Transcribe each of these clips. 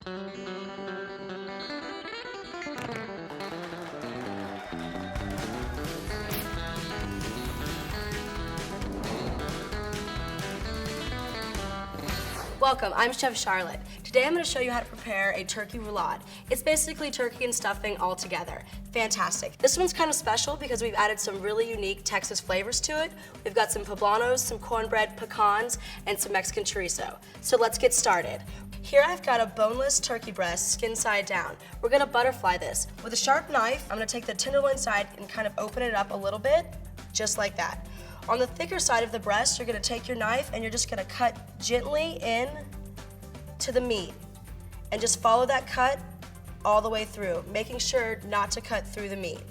Welcome, I'm Chef Charlotte. Today I'm going to show you how to prepare a turkey roulade. It's basically turkey and stuffing all together. Fantastic. This one's kind of special because we've added some really unique Texas flavors to it. We've got some poblanos, some cornbread, pecans, and some Mexican chorizo. So let's get started. Here I've got a boneless turkey breast, skin side down. We're going to butterfly this. With a sharp knife, I'm going to take the tenderloin side and kind of open it up a little bit, just like that. On the thicker side of the breast, you're going to take your knife and you're just going to cut gently in to the meat. And just follow that cut all the way through, making sure not to cut through the meat.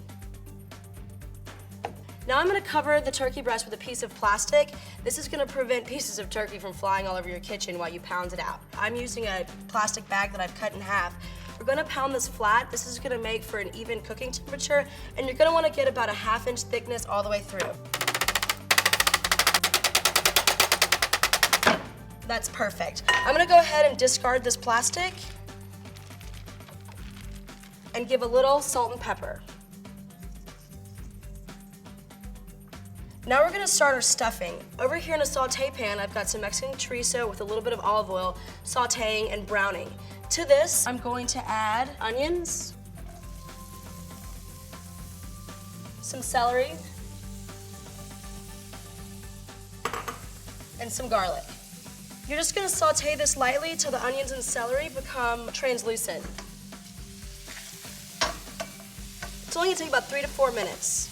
Now I'm going to cover the turkey breast with a piece of plastic. This is going to prevent pieces of turkey from flying all over your kitchen while you pound it out. I'm using a plastic bag that I've cut in half. We're going to pound this flat. This is going to make for an even cooking temperature, and you're going to want to get about a 1/2 inch thickness all the way through. That's perfect. I'm going to go ahead and discard this plastic and give a little salt and pepper. Now we're going to start our stuffing. Over here in a saute pan, I've got some Mexican chorizo with a little bit of olive oil, sauteing and browning. To this, I'm going to add onions, some celery, and some garlic. You're just going to saute this lightly till the onions and celery become translucent. It's only going to take about 3 to 4 minutes.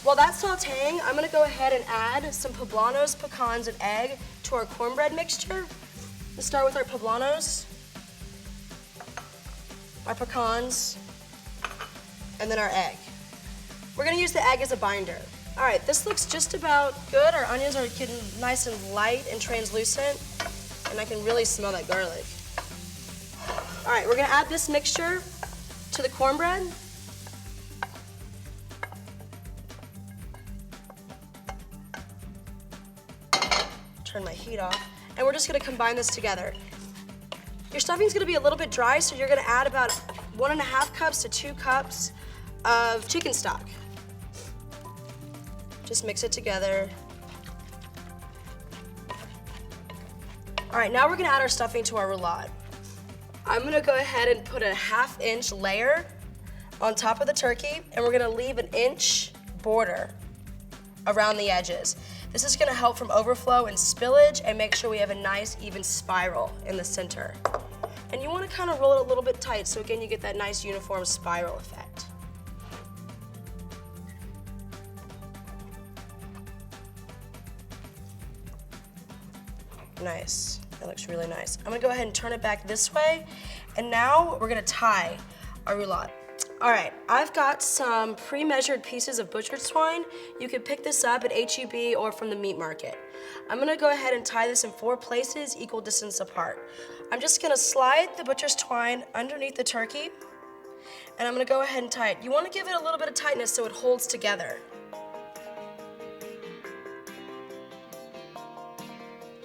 While that's sauteing, I'm going to go ahead and add some poblanos, pecans, and egg to our cornbread mixture. Let's start with our poblanos, our pecans, and then our egg. We're going to use the egg as a binder. All right, this looks just about good. Our onions are getting nice and light and translucent, and I can really smell that garlic. All right, we're gonna add this mixture to the cornbread. Turn my heat off, and we're just gonna combine this together. Your stuffing's gonna be a little bit dry, so you're gonna add about 1.5 cups to 2 cups of chicken stock. Just mix it together. All right, now we're gonna add our stuffing to our roulade. I'm gonna go ahead and put a 1/2 inch layer on top of the turkey, and we're gonna leave an inch border around the edges. This is gonna help from overflow and spillage and make sure we have a nice even spiral in the center. And you wanna kind of roll it a little bit tight so again you get that nice uniform spiral effect. Nice, that looks really nice. I'm gonna go ahead and turn it back this way, and now we're gonna tie our roulade. All right, I've got some pre-measured pieces of butcher twine. You can pick this up at H-E-B or from the meat market. I'm gonna go ahead and tie this in 4 places, equal distance apart. I'm just gonna slide the butcher's twine underneath the turkey, and I'm gonna go ahead and tie it. You wanna give it a little bit of tightness so it holds together.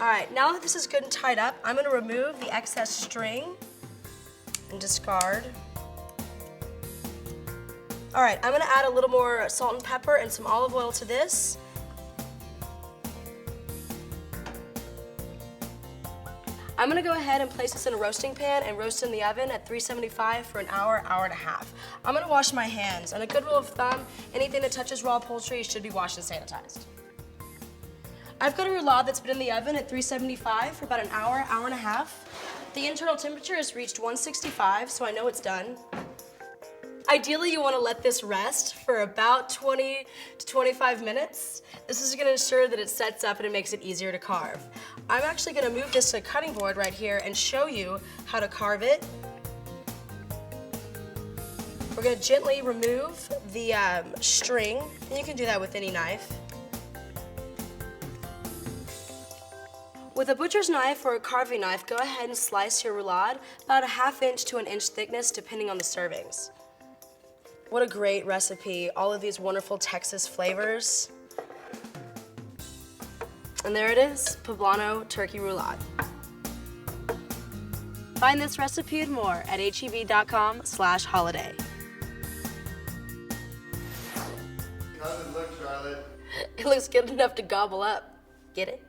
All right, now that this is good and tied up, I'm gonna remove the excess string and discard. All right, I'm gonna add a little more salt and pepper and some olive oil to this. I'm gonna go ahead and place this in a roasting pan and roast in the oven at 375 for an hour, hour and a half. I'm gonna wash my hands, and a good rule of thumb, anything that touches raw poultry should be washed and sanitized. I've got a roulade that's been in the oven at 375 for about an hour, hour and a half. The internal temperature has reached 165, so I know it's done. Ideally, you want to let this rest for about 20 to 25 minutes. This is going to ensure that it sets up and it makes it easier to carve. I'm actually going to move this to a cutting board right here and show you how to carve it. We're going to gently remove the string, and you can do that with any knife. With a butcher's knife or a carving knife, go ahead and slice your roulade about a 1/2 inch to 1 inch thickness, depending on the servings. What a great recipe, all of these wonderful Texas flavors. And there it is, Poblano Turkey Roulade. Find this recipe and more at heb.com/holiday. How's it look, Charlotte? It looks good enough to gobble up. Get it?